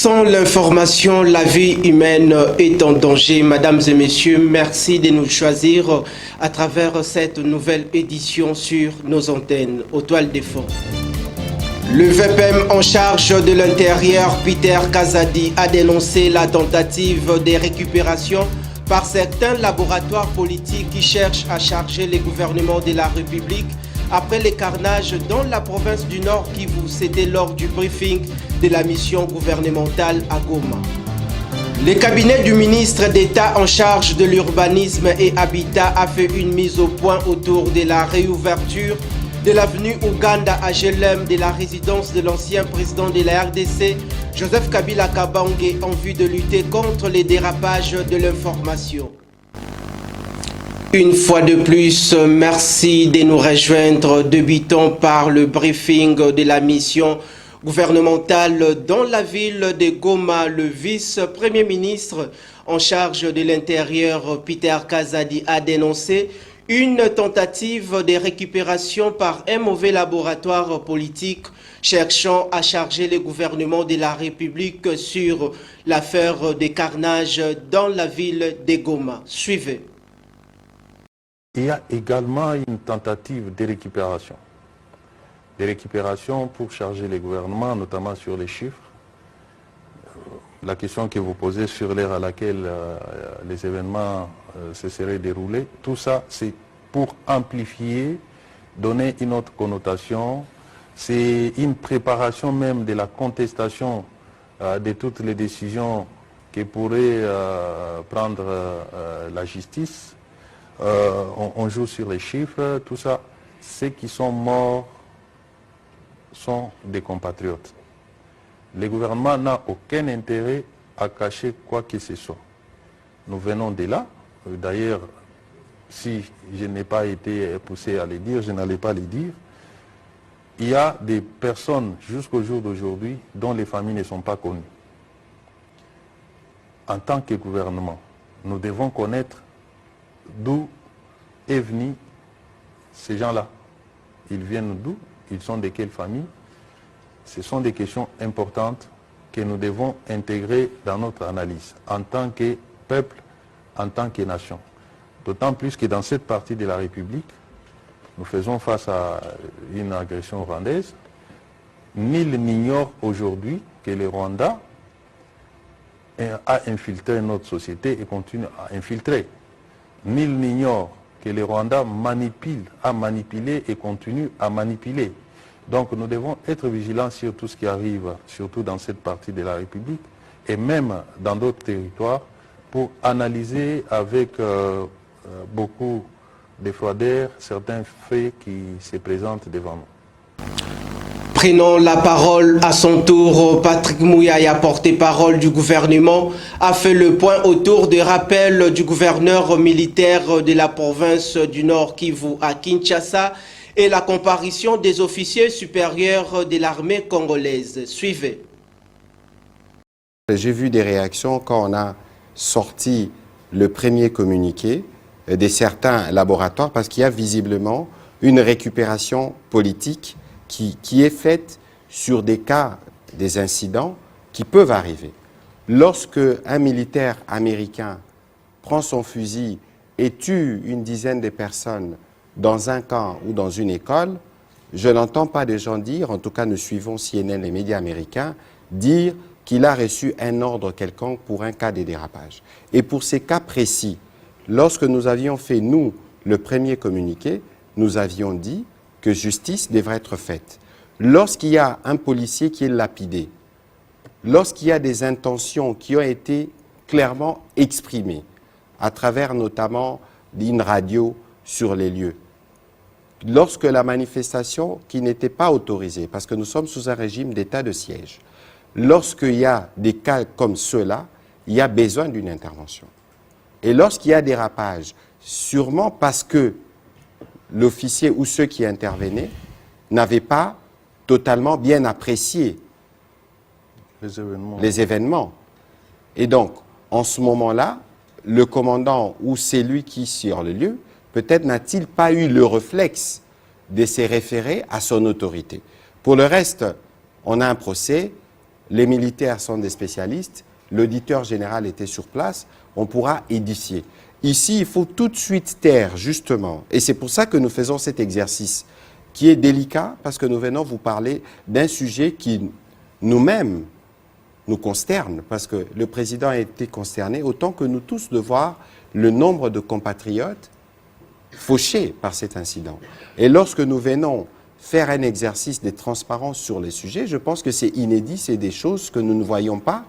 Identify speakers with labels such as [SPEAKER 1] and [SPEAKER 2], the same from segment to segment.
[SPEAKER 1] Sans l'information, la vie humaine est en danger. Mesdames et messieurs, merci de nous choisir à travers cette nouvelle édition sur nos antennes, aux toiles de fond. Le VPM en charge de l'intérieur, Peter Kazadi, a dénoncé la tentative de récupération par certains laboratoires politiques qui cherchent à charger les gouvernements de la République après les carnages dans la province du Nord Kivu. C'était lors du briefing de la mission gouvernementale à Goma. Le cabinet du ministre d'État en charge de l'urbanisme et habitat a fait une mise au point autour de la réouverture de l'avenue Ouganda à Gelem de la résidence de l'ancien président de la RDC, Joseph Kabila Kabange, en vue de lutter contre les dérapages de l'information. Une fois de plus, merci de nous rejoindre. Débutons par le briefing de la mission gouvernementale dans la ville de Goma. Le vice-premier ministre en charge de l'intérieur, Peter Kazadi, a dénoncé une tentative de récupération par un mauvais laboratoire politique cherchant à charger le gouvernement de la République sur l'affaire des carnages dans la ville de Goma. Suivez.
[SPEAKER 2] Il y a également une tentative de récupération. Des récupérations pour charger les gouvernements, notamment sur les chiffres. La question que vous posez sur l'heure à laquelle les événements se seraient déroulés, tout ça c'est pour amplifier, donner une autre connotation. C'est une préparation même de la contestation de toutes les décisions que pourrait prendre la justice. On joue sur les chiffres, tout ça. Ceux qui sont morts sont des compatriotes. Le gouvernement n'a aucun intérêt à cacher quoi que ce soit. Nous venons de là. D'ailleurs, si je n'ai pas été poussé à le dire, je n'allais pas le dire. Il y a des personnes jusqu'au jour d'aujourd'hui dont les familles ne sont pas connues. En tant que gouvernement, nous devons connaître d'où est venu ces gens-là. Ils viennent d'où? Ils sont de quelle famille? Ce sont des questions importantes que nous devons intégrer dans notre analyse en tant que peuple, en tant que nation. D'autant plus que dans cette partie de la République, nous faisons face à une agression rwandaise. Nul n'ignore aujourd'hui que le Rwanda a infiltré notre société et continue à infiltrer. Nul n'ignore que le Rwanda a manipulé et continue à manipuler. Donc nous devons être vigilants sur tout ce qui arrive, surtout dans cette partie de la République et même dans d'autres territoires, pour analyser avec beaucoup de froideur certains faits qui se présentent devant nous.
[SPEAKER 1] Prenons la parole à son tour. Patrick Mouyaya, porte-parole du gouvernement, a fait le point autour des rappels du gouverneur militaire de la province du Nord Kivu à Kinshasa et la comparution des officiers supérieurs de l'armée congolaise. Suivez.
[SPEAKER 3] J'ai vu des réactions quand on a sorti le premier communiqué de certains laboratoires parce qu'il y a visiblement une récupération politique qui est faite sur des cas, des incidents qui peuvent arriver. Lorsque un militaire américain prend son fusil et tue une dizaine de personnes dans un camp ou dans une école, je n'entends pas des gens dire, en tout cas nous suivons CNN, les médias américains, dire qu'il a reçu un ordre quelconque pour un cas de dérapage. Et pour ces cas précis, lorsque nous avions fait, nous, le premier communiqué, nous avions dit que justice devrait être faite. Lorsqu'il y a un policier qui est lapidé, lorsqu'il y a des intentions qui ont été clairement exprimées, à travers notamment une radio sur les lieux, lorsque la manifestation qui n'était pas autorisée, parce que nous sommes sous un régime d'état de siège, lorsqu'il y a des cas comme ceux-là, il y a besoin d'une intervention. Et lorsqu'il y a dérapage, sûrement parce que l'officier ou ceux qui intervenaient n'avaient pas totalement bien apprécié les événements. Et donc, en ce moment-là, le commandant ou c'est lui qui est sur le lieu, peut-être n'a-t-il pas eu le réflexe de se référer à son autorité. Pour le reste, on a un procès, les militaires sont des spécialistes, l'auditeur général était sur place, on pourra édifier. Ici, il faut tout de suite taire, justement. Et c'est pour ça que nous faisons cet exercice qui est délicat, parce que nous venons vous parler d'un sujet qui, nous-mêmes, nous consterne, parce que le président a été consterné, autant que nous tous, de voir le nombre de compatriotes fauchés par cet incident. Et lorsque nous venons faire un exercice de transparence sur les sujets, je pense que c'est inédit, c'est des choses que nous ne voyons pas.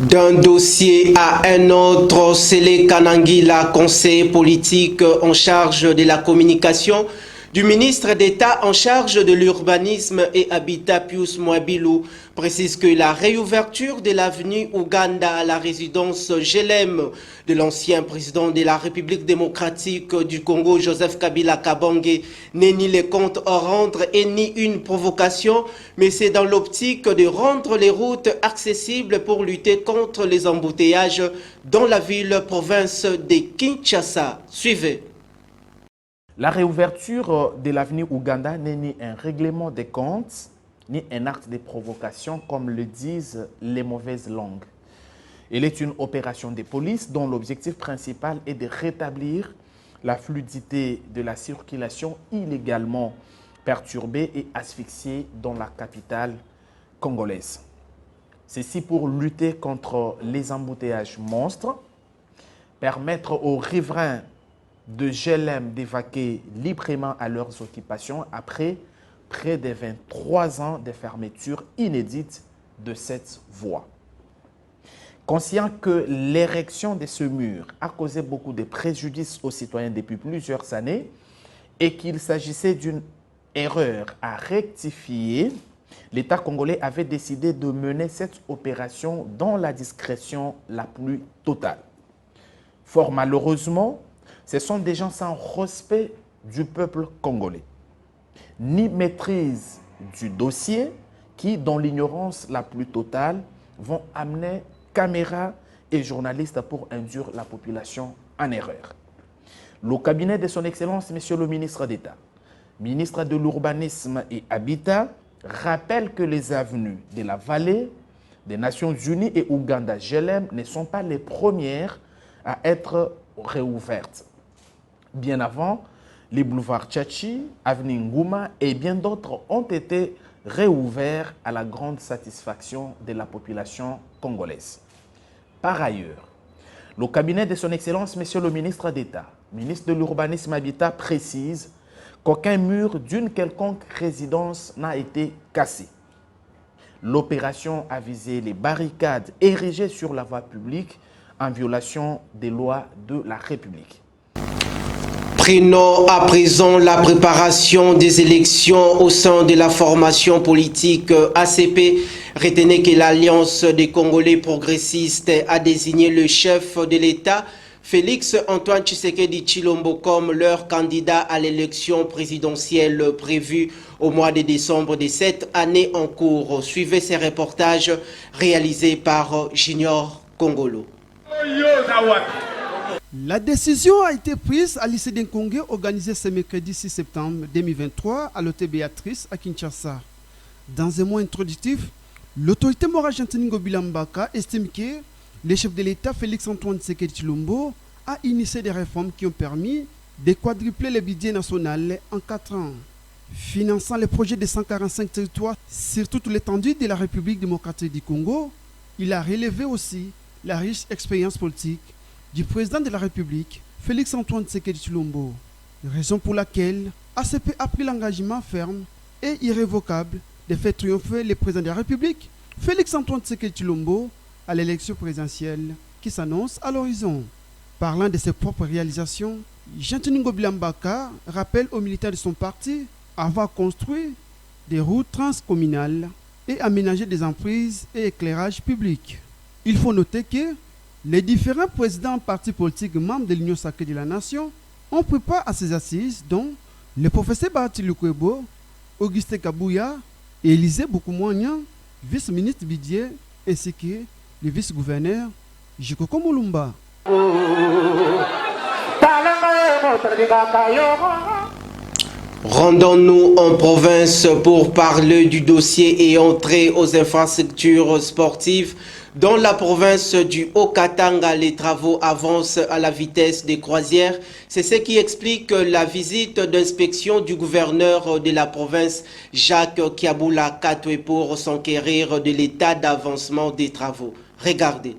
[SPEAKER 1] D'un dossier à un autre, Sélé Kanangila, conseiller politique en charge de la communication du ministre d'État en charge de l'urbanisme et habitat Pius Mwabilou, précise que la réouverture de l'avenue Ouganda à la résidence Gelem de l'ancien président de la République démocratique du Congo, Joseph Kabila Kabange, n'est ni les comptes à rendre et ni une provocation, mais c'est dans l'optique de rendre les routes accessibles pour lutter contre les embouteillages dans la ville-province de Kinshasa. Suivez.
[SPEAKER 4] La réouverture de l'avenue Ouganda n'est ni un règlement des comptes, ni un acte de provocation, comme le disent les mauvaises langues. Elle est une opération de police dont l'objectif principal est de rétablir la fluidité de la circulation illégalement perturbée et asphyxiée dans la capitale congolaise. Ceci pour lutter contre les embouteillages monstres, permettre aux riverains de Gelem d'évacuer librement à leurs occupations après près de 23 ans de fermeture inédite de cette voie. Conscient que l'érection de ce mur a causé beaucoup de préjudices aux citoyens depuis plusieurs années et qu'il s'agissait d'une erreur à rectifier, l'État congolais avait décidé de mener cette opération dans la discrétion la plus totale. Fort malheureusement, ce sont des gens sans respect du peuple congolais, ni maîtrise du dossier qui, dans l'ignorance la plus totale, vont amener caméras et journalistes pour induire la population en erreur. Le cabinet de son Excellence, Monsieur le ministre d'État, ministre de l'Urbanisme et Habitat, rappelle que les avenues de la vallée des Nations Unies et Ouganda Gelem ne sont pas les premières à être réouvertes. Bien avant, les boulevards Tchachi, avenue Ngouma et bien d'autres ont été réouverts à la grande satisfaction de la population congolaise. Par ailleurs, le cabinet de son Excellence, Monsieur le ministre d'État, ministre de l'Urbanisme et Habitat, précise qu'aucun mur d'une quelconque résidence n'a été cassé. L'opération a visé les barricades érigées sur la voie publique en violation des lois de la République.
[SPEAKER 1] Prenons à présent la préparation des élections au sein de la formation politique ACP. Retenez que l'Alliance des Congolais progressistes a désigné le chef de l'État, Félix Antoine Tshisekedi Tshilombo, comme leur candidat à l'élection présidentielle prévue au mois de décembre de cette année en cours. Suivez ces reportages réalisés par Junior Congolo.
[SPEAKER 5] La décision a été prise à lycée d'Nkongé, organisé ce mercredi 6 septembre 2023 à l'hôtel Béatrice à Kinshasa. Dans un mot introductif, l'autorité morale Jantiningo Bilambaka estime que le chef de l'État, Félix Antoine Tshisekedi Tshilombo, a initié des réformes qui ont permis de quadrupler le budget national en 4 ans, finançant les projets de 145 territoires sur toute l'étendue de la République démocratique du Congo. Il a relevé aussi la riche expérience politique du président de la République, Félix Antoine Tshisekedi Tshilombo, raison pour laquelle ACP a pris l'engagement ferme et irrévocable de faire triompher le président de la République, Félix Antoine Tshisekedi Tshilombo, à l'élection présidentielle qui s'annonce à l'horizon. Parlant de ses propres réalisations, Jantiningo Bilambaka rappelle aux militants de son parti avoir construit des routes transcommunales et aménagé des emprises et éclairages publics. Il faut noter que les différents présidents partis politiques membres de l'Union sacrée de la Nation ont pris part à ces assises, dont le professeur Bahati Lukwebo, Auguste Kabouya et Élisée Boukoumouagnan, vice-ministre Bidier, ainsi que le vice-gouverneur Jikoko Moulumba.
[SPEAKER 1] Rendons-nous en province pour parler du dossier et entrer aux infrastructures sportives. Dans la province du Haut-Katanga, les travaux avancent à la vitesse des croisières. C'est ce qui explique la visite d'inspection du gouverneur de la province, Jacques Kiabula Katwe, pour s'enquérir de l'état d'avancement des travaux. Regardez.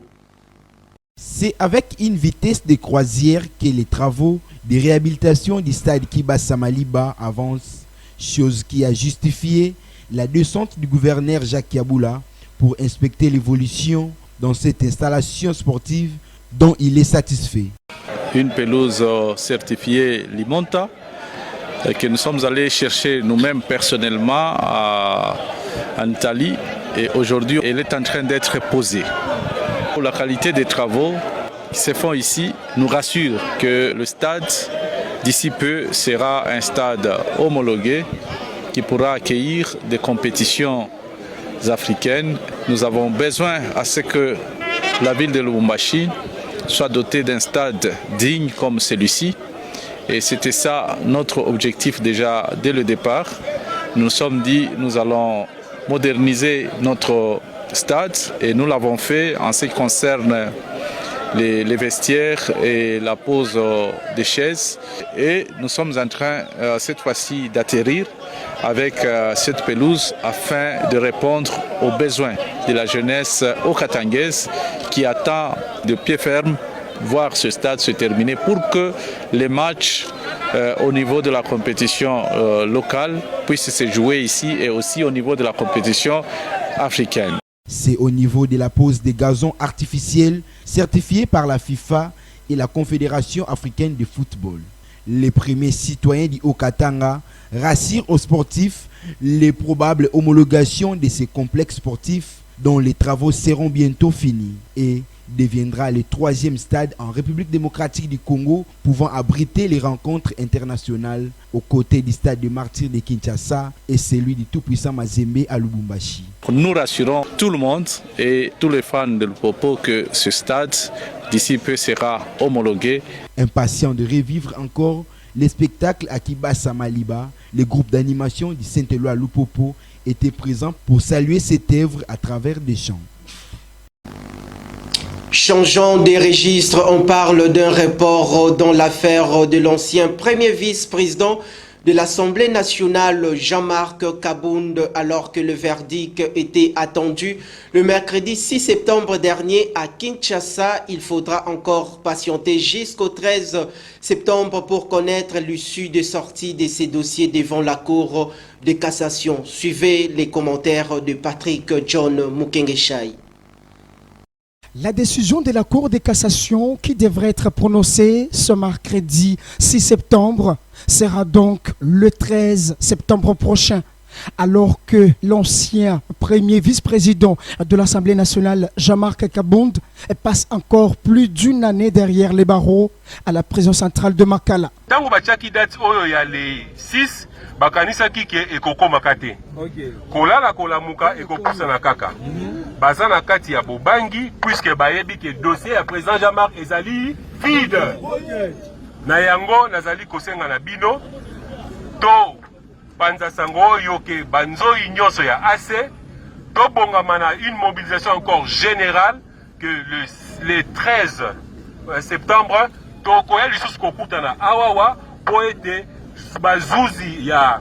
[SPEAKER 6] C'est avec une vitesse de croisière que les travaux de réhabilitation du stade Kibasa Maliba avancent, chose qui a justifié la descente du gouverneur Jacques Kiabula pour inspecter l'évolution dans cette installation sportive dont il est satisfait.
[SPEAKER 7] Une pelouse certifiée Limonta que nous sommes allés chercher nous-mêmes personnellement en Italie et aujourd'hui elle est en train d'être posée. Pour la qualité des travaux qui se font ici nous rassure que le stade d'ici peu sera un stade homologué qui pourra accueillir des compétitions africaines. Nous avons besoin à ce que la ville de Lubumbashi soit dotée d'un stade digne comme celui-ci. Et c'était ça notre objectif déjà dès le départ. Nous nous sommes dit nous allons moderniser notre stade et nous l'avons fait en ce qui concerne les vestiaires et la pose des chaises. Et nous sommes en train cette fois-ci d'atterrir avec cette pelouse afin de répondre aux besoins de la jeunesse haut-katangaise qui attend de pied ferme voir ce stade se terminer pour que les matchs au niveau de la compétition locale puissent se jouer ici et aussi au niveau de la compétition africaine.
[SPEAKER 6] C'est au niveau de la pose des gazons artificiels certifiés par la FIFA et la Confédération africaine de football. Les premiers citoyens du Haut-Katanga rassurent aux sportifs les probables homologations de ces complexes sportifs dont les travaux seront bientôt finis et deviendra le 3e stade en République démocratique du Congo pouvant abriter les rencontres internationales aux côtés du stade de Martyrs de Kinshasa et celui du tout-puissant Mazembe à Lubumbashi.
[SPEAKER 7] Nous rassurons tout le monde et tous les fans de Lupopo que ce stade d'ici peu sera homologué.
[SPEAKER 6] Impatient de revivre encore les spectacles à Kibasa Maliba, le groupe d'animation du Saint-Éloi Lupopo était présent pour saluer cette œuvre à travers des chants.
[SPEAKER 1] Changeant des registres, on parle d'un report dans l'affaire de l'ancien premier vice-président de l'Assemblée nationale, Jean-Marc Kabound, alors que le verdict était attendu le mercredi 6 septembre dernier à Kinshasa. Il faudra encore patienter jusqu'au 13 septembre pour connaître l'issue de sortie de ces dossiers devant la Cour de cassation. Suivez les commentaires de Patrick John Mukengeshaï.
[SPEAKER 8] La décision de la Cour de cassation qui devrait être prononcée ce mercredi 6 septembre sera donc le 13 septembre prochain, alors que l'ancien premier vice-président de l'Assemblée nationale, Jean-Marc Kabound, passe encore plus d'une année derrière les barreaux à la prison centrale de Makala.
[SPEAKER 9] bakanisaki ke ekokomaka te kolala kolamuka ekopusana kaka baza na kati ya bobangi puisque bayebi ke dossier ya président Jean-Marc ezali vide na yango nazali kosenga na bino to panza sango oyo ke banzoi nyonso ya AC to bongama na une mobilisation encore générale que le 13 septembre to koya lisusu kokutana awawa po ete bazuzi ya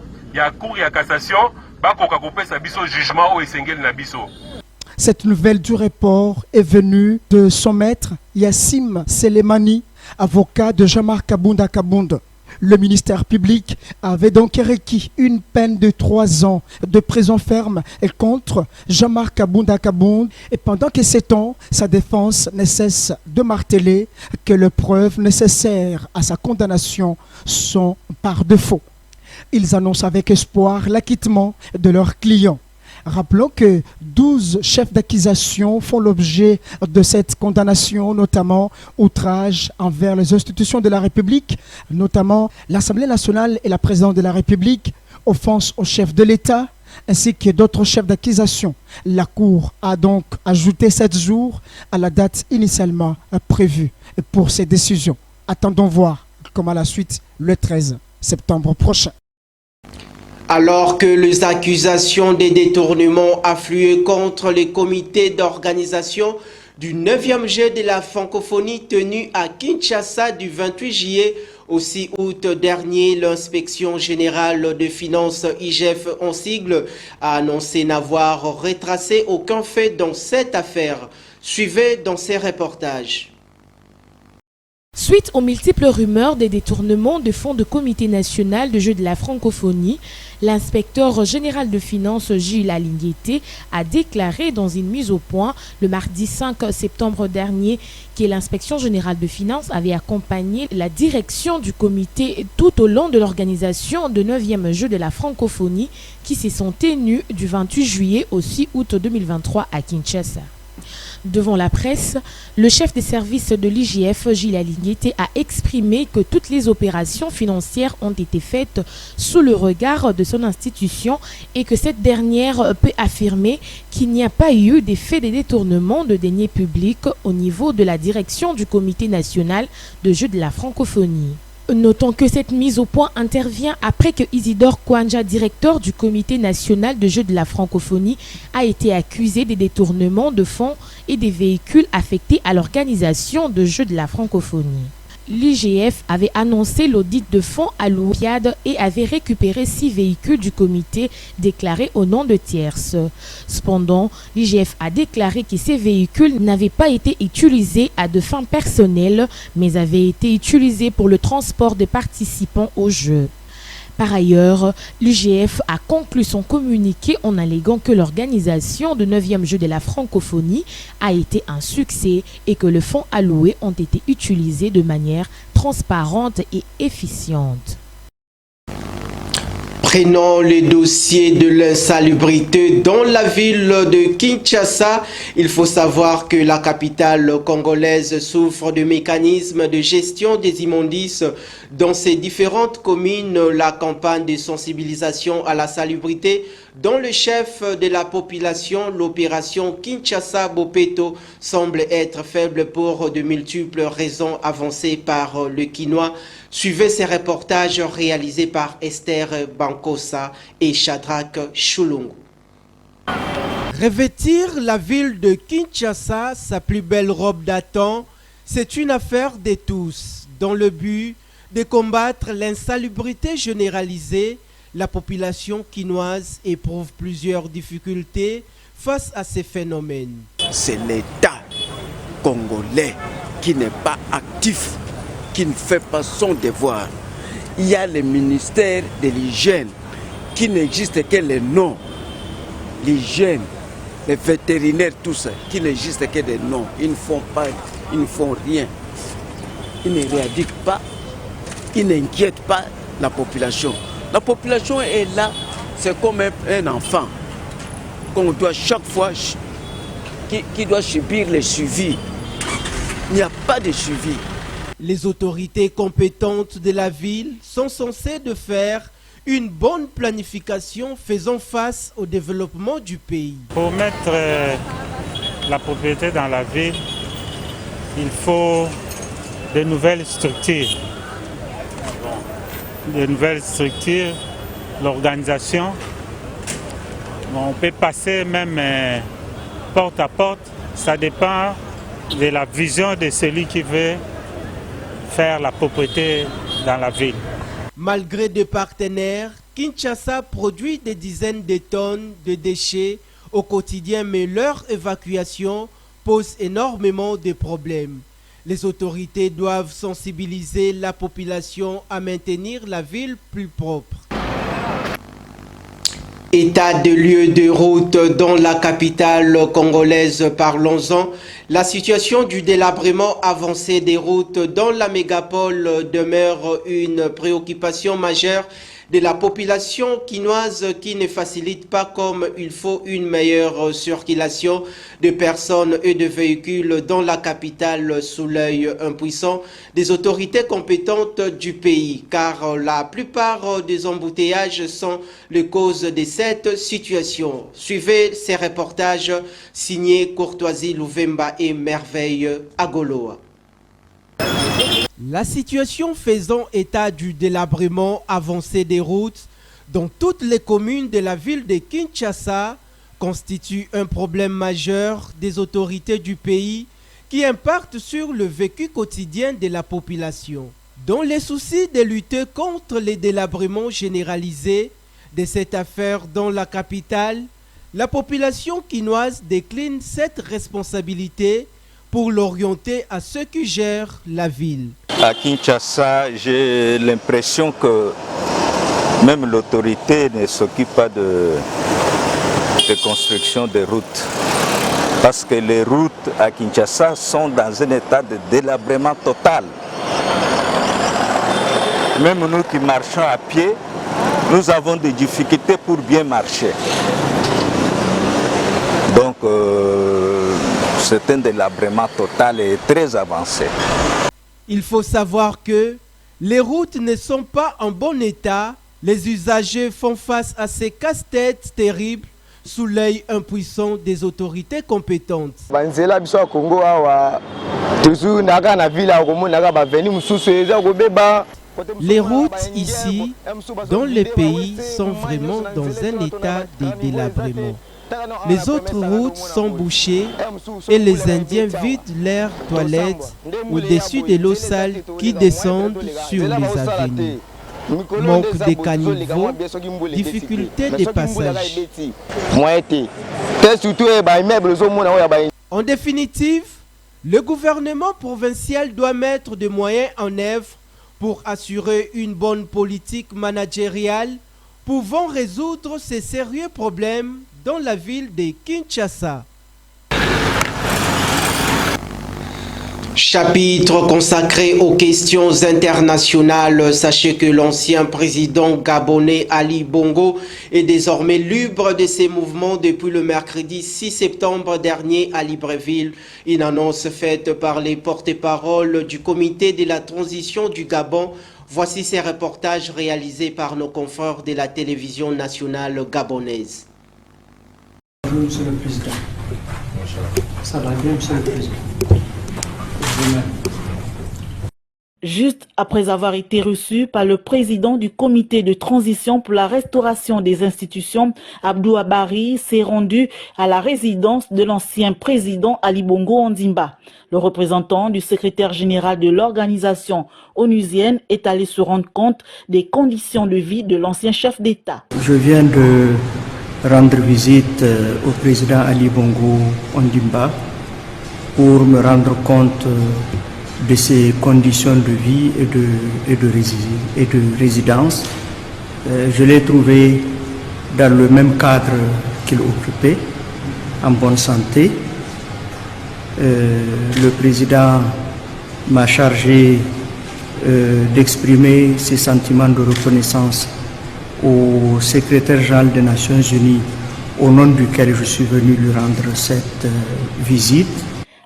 [SPEAKER 9] cour ya cassation bakoka kopesa biso jugement o esengeli na biso.
[SPEAKER 8] Cette nouvelle du report est venue de son maître Yassim Selemani, avocat de Jean-Marc Kabound. Le ministère public avait donc requis une peine de 3 ans de prison ferme contre Jean-Marc Kabound. Et pendant que c'est temps, sa défense ne cesse de marteler que les preuves nécessaires à sa condamnation sont par défaut. Ils annoncent avec espoir l'acquittement de leurs clients. Rappelons que 12 chefs d'accusation font l'objet de cette condamnation, notamment outrage envers les institutions de la République, notamment l'Assemblée nationale et la présidente de la République, offense au chef de l'État, ainsi que d'autres chefs d'accusation. La Cour a donc ajouté 7 jours à la date initialement prévue pour ces décisions. Attendons voir comment la suite le 13 septembre prochain.
[SPEAKER 1] Alors que les accusations des détournements affluaient contre les comités d'organisation du 9e Jeu de la francophonie tenu à Kinshasa du 28 juillet au 6 août dernier, l'inspection générale des finances IGF en sigle a annoncé n'avoir retracé aucun fait dans cette affaire. Suivez dans ces reportages.
[SPEAKER 10] Suite aux multiples rumeurs des détournements de fonds de comité national de jeux de la francophonie, l'inspecteur général de finances Gilles Alinguete a déclaré dans une mise au point le mardi 5 septembre dernier que l'inspection générale de finances avait accompagné la direction du comité tout au long de l'organisation de 9e Jeux de la francophonie qui se sont tenus du 28 juillet au 6 août 2023 à Kinshasa. Devant la presse, le chef des services de l'IGF, Gilles Alinguete, a exprimé que toutes les opérations financières ont été faites sous le regard de son institution et que cette dernière peut affirmer qu'il n'y a pas eu d'effet de détournement de deniers publics au niveau de la direction du Comité national de jeux de la francophonie. Notons que cette mise au point intervient après que Isidore Kwanja, directeur du Comité national de jeux de la francophonie, a été accusé des détournements de fonds et des véhicules affectés à l'organisation de jeux de la francophonie. L'IGF avait annoncé l'audit de fonds à l'Olympiade et avait récupéré 6 véhicules du comité déclarés au nom de tierces. Cependant, l'IGF a déclaré que ces véhicules n'avaient pas été utilisés à de fins personnelles, mais avaient été utilisés pour le transport des participants aux Jeux. Par ailleurs, l'IGF a conclu son communiqué en alléguant que l'organisation de 9e Jeu de la francophonie a été un succès et que les fonds alloués ont été utilisés de manière transparente et efficiente.
[SPEAKER 1] Prenons le dossier de l'insalubrité dans la ville de Kinshasa. Il faut savoir que la capitale congolaise souffre de mécanismes de gestion des immondices dans ses différentes communes. La campagne de sensibilisation à la salubrité dont le chef de la population, l'opération Kinshasa Bopeto, semble être faible pour de multiples raisons avancées par le Quinois. Suivez ces reportages réalisés par Esther Bankosa et Shadrach Chulungu.
[SPEAKER 11] Revêtir la ville de Kinshasa sa plus belle robe datant, c'est une affaire de tous. Dans le but de combattre l'insalubrité généralisée, la population quinoise éprouve plusieurs difficultés face à ces phénomènes.
[SPEAKER 12] C'est l'État congolais qui n'est pas actif, qui ne fait pas son devoir. Il y a le ministère de l'hygiène qui n'existe que les noms. L'hygiène, les vétérinaires, tout ça, qui n'existe que des noms. Ils ne font pas, ils ne font rien. Ils ne réagissent pas, ils n'inquiètent pas la population. La population est là, c'est comme un enfant qu'on doit chaque fois, qui doit subir le suivi. Il n'y a pas de suivi.
[SPEAKER 11] Les autorités compétentes de la ville sont censées de faire une bonne planification faisant face au développement du pays.
[SPEAKER 13] Pour mettre la propriété dans la ville, il faut de nouvelles structures. De nouvelles structures, l'organisation. On peut passer même porte à porte. Ça dépend de la vision de celui qui veut faire la propriété dans la ville.
[SPEAKER 11] Malgré des partenaires, Kinshasa produit des dizaines de tonnes de déchets au quotidien, mais leur évacuation pose énormément de problèmes. Les autorités doivent sensibiliser la population à maintenir la ville plus propre.
[SPEAKER 1] État de lieu de route dans la capitale congolaise, parlons-en. La situation du délabrement avancé des routes dans la mégapole demeure une préoccupation majeure de la population quinoise qui ne facilite pas comme il faut une meilleure circulation de personnes et de véhicules dans la capitale sous l'œil impuissant des autorités compétentes du pays, car la plupart des embouteillages sont les causes de cette situation. Suivez ces reportages signés Courtoisie Louvemba et Merveille Agoloa.
[SPEAKER 11] La situation faisant état du délabrement avancé des routes dans toutes les communes de la ville de Kinshasa constitue un problème majeur des autorités du pays qui impacte sur le vécu quotidien de la population. Dans les soucis de lutter contre les délabrements généralisés de cette affaire dans la capitale, la population quinoise décline cette responsabilité pour l'orienter à ceux qui gèrent la ville.
[SPEAKER 14] À Kinshasa, j'ai l'impression que même l'autorité ne s'occupe pas de construction des routes. Parce que les routes à Kinshasa sont dans un état de délabrement total. Même nous qui marchons à pied, nous avons des difficultés pour bien marcher. Donc c'est un délabrement total et très avancé.
[SPEAKER 11] Il faut savoir que les routes ne sont pas en bon état. Les usagers font face à ces casse-têtes terribles sous l'œil impuissant des autorités compétentes. Les routes ici, dans les pays, sont vraiment dans un état de délabrement. Les autres routes sont bouchées et les Indiens vident leurs toilettes au-dessus de l'eau sale qui descendent sur les avenues. Manque de caniveaux, difficulté de passage. En définitive, le gouvernement provincial doit mettre des moyens en œuvre pour assurer une bonne politique managériale pouvant résoudre ces sérieux problèmes dans la ville de Kinshasa.
[SPEAKER 1] Chapitre consacré aux questions internationales. Sachez que l'ancien président gabonais Ali Bongo est désormais libre de ses mouvements depuis le mercredi 6 septembre dernier à Libreville. Une annonce faite par les porte-paroles du comité de la transition du Gabon. Voici ces reportages réalisés par nos confrères de la télévision nationale gabonaise.
[SPEAKER 15] Bonjour Monsieur le Président. Ça va bien Monsieur le Président.
[SPEAKER 16] Juste après avoir été reçu par le président du comité de transition pour la restauration des institutions, Abdou Abari s'est rendu à la résidence de l'ancien président Ali Bongo Ondimba. Le représentant du secrétaire général de l'organisation onusienne est allé se rendre compte des conditions de vie de l'ancien chef d'État.
[SPEAKER 15] Je viens de rendre visite au président Ali Bongo Ondimba pour me rendre compte de ses conditions de vie et de résidence. Je l'ai trouvé dans le même cadre qu'il occupait, en bonne santé. Le président m'a chargé d'exprimer ses sentiments de reconnaissance au secrétaire général des Nations Unies, au nom duquel je suis venu lui rendre cette visite.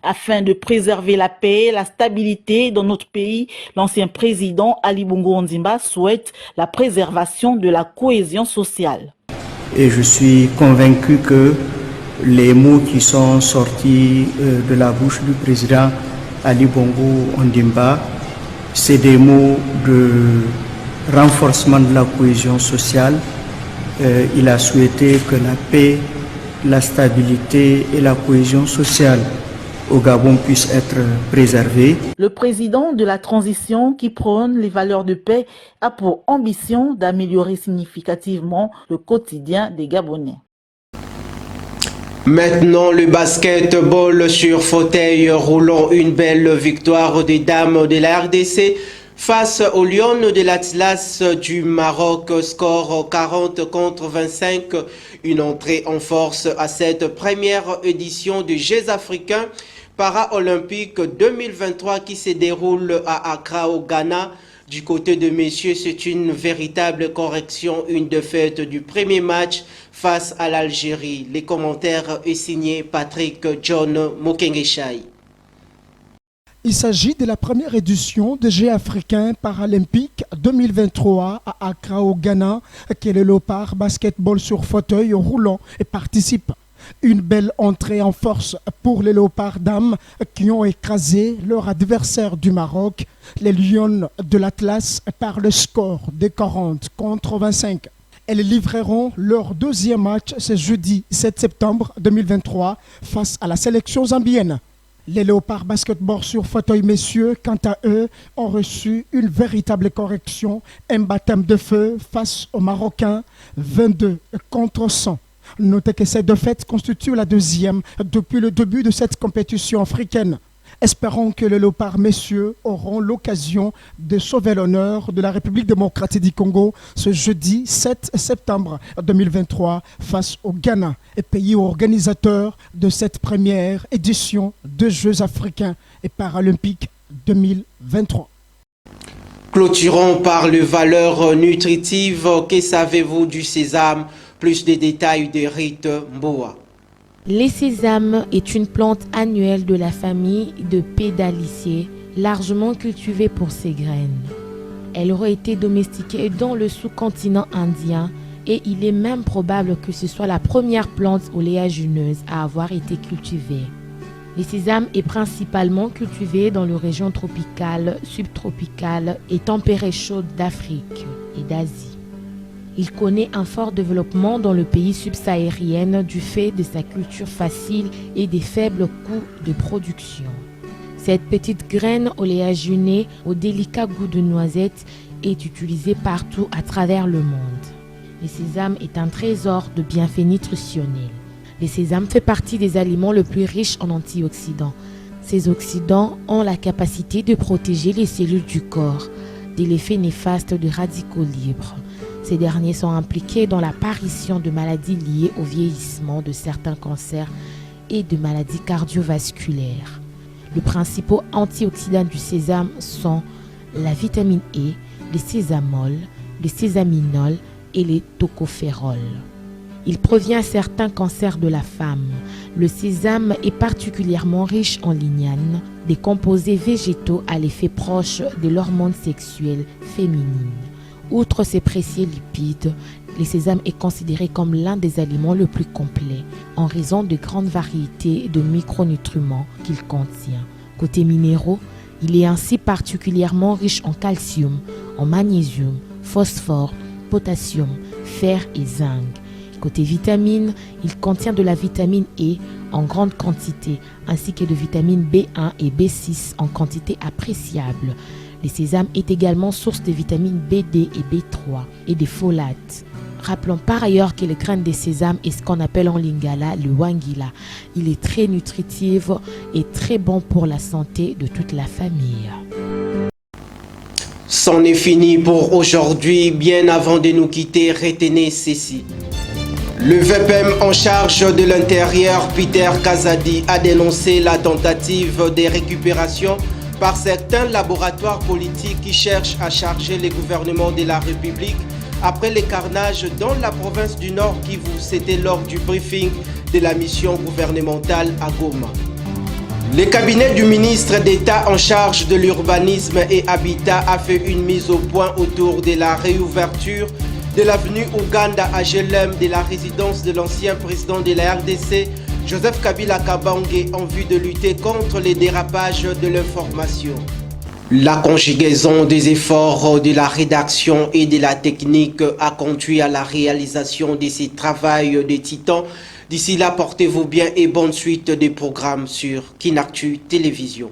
[SPEAKER 16] Afin de préserver la paix et la stabilité dans notre pays, l'ancien président Ali Bongo Ondimba souhaite la préservation de la cohésion sociale.
[SPEAKER 15] Et je suis convaincu que les mots qui sont sortis de la bouche du président Ali Bongo Ondimba, c'est des mots de renforcement de la cohésion sociale. Il a souhaité que la paix, la stabilité et la cohésion sociale au Gabon puissent être préservés.
[SPEAKER 16] Le président de la transition qui prône les valeurs de paix a pour ambition d'améliorer significativement le quotidien des Gabonais.
[SPEAKER 1] Maintenant, le basketball sur fauteuil roulant, une belle victoire des dames de la RDC face aux Lions de l'Atlas du Maroc, score 40-25, une entrée en force à cette première édition des Jeux africains Paralympiques 2023 qui se déroule à Accra au Ghana. Du côté de messieurs, c'est une véritable correction, une défaite du premier match face à l'Algérie. Les commentaires est signé Patrick John Mokengeshaï.
[SPEAKER 8] Il s'agit de la première édition des Jeux africains paralympiques 2023 à Accra au Ghana, que le Léopard basketball sur fauteuil roulant et participe. Une belle entrée en force pour les Léopards dames qui ont écrasé leur adversaire du Maroc, les Lions de l'Atlas, par le score de 40-25. Elles livreront leur deuxième match ce jeudi 7 septembre 2023 face à la sélection zambienne. Les Léopards basketball sur fauteuil messieurs, quant à eux, ont reçu une véritable correction, un baptême de feu face aux Marocains, 22 contre 100. Notez que cette défaite constitue la deuxième depuis le début de cette compétition africaine. Espérons que les Léopards messieurs auront l'occasion de sauver l'honneur de la République démocratique du Congo ce jeudi 7 septembre 2023 face au Ghana, pays organisateur de cette première édition des Jeux africains et paralympiques 2023.
[SPEAKER 1] Clôturons par les valeurs nutritives. Que savez-vous du sésame? Plus de détails de Rite Mboa.
[SPEAKER 10] Les sésames est une plante annuelle de la famille de Pédaliciae, largement cultivée pour ses graines. Elle aurait été domestiquée dans le sous-continent indien et il est même probable que ce soit la première plante oléagineuse à avoir été cultivée. Le sésame est principalement cultivé dans les régions tropicales, subtropicales et tempérées chaudes d'Afrique et d'Asie. Il connaît un fort développement dans le pays subsahérien du fait de sa culture facile et des faibles coûts de production. Cette petite graine oléagineux au délicat goût de noisette est utilisée partout à travers le monde. Le sésame est un trésor de bienfaits nutritionnels. Le sésame fait partie des aliments les plus riches en antioxydants. Ces oxydants ont la capacité de protéger les cellules du corps de l'effet néfaste des radicaux libres. Ces derniers sont impliqués dans l'apparition de maladies liées au vieillissement, de certains cancers et de maladies cardiovasculaires. Les principaux antioxydants du sésame sont la vitamine E, le sésamol, le sésaminol et les tocophérols. Il prévient certains cancers de la femme. Le sésame est particulièrement riche en lignanes, des composés végétaux à l'effet proche de l'hormone sexuelle féminine. Outre ses précieux lipides, le sésame est considéré comme l'un des aliments les plus complets en raison de grandes variétés de micronutriments qu'il contient. Côté minéraux, il est ainsi particulièrement riche en calcium, en magnésium, phosphore, potassium, fer et zinc. Côté vitamines, il contient de la vitamine E en grande quantité ainsi que de vitamines B1 et B6 en quantité appréciable. Le sésame est également source de vitamines B2 et B3 et de folates. Rappelons par ailleurs que le grain de sésame est ce qu'on appelle en lingala le wangila. Il est très nutritif et très bon pour la santé de toute la famille.
[SPEAKER 1] C'en est fini pour aujourd'hui. Bien avant de nous quitter, retenez ceci. Le VPM en charge de l'intérieur, Peter Kazadi, a dénoncé la tentative de récupération par certains laboratoires politiques qui cherchent à charger les gouvernements de la République après les carnages dans la province du Nord Kivu. C'était lors du briefing de la mission gouvernementale à Goma. Le cabinet du ministre d'État en charge de l'urbanisme et habitat a fait une mise au point autour de la réouverture de l'avenue Ouganda à Gelem de la résidence de l'ancien président de la RDC, Joseph Kabila Kabange, en vue de lutter contre les dérapages de l'information. La conjugaison des efforts de la rédaction et de la technique a conduit à la réalisation de ces travaux de titans. D'ici là, portez-vous bien et bonne suite des programmes sur Kinactu Télévision.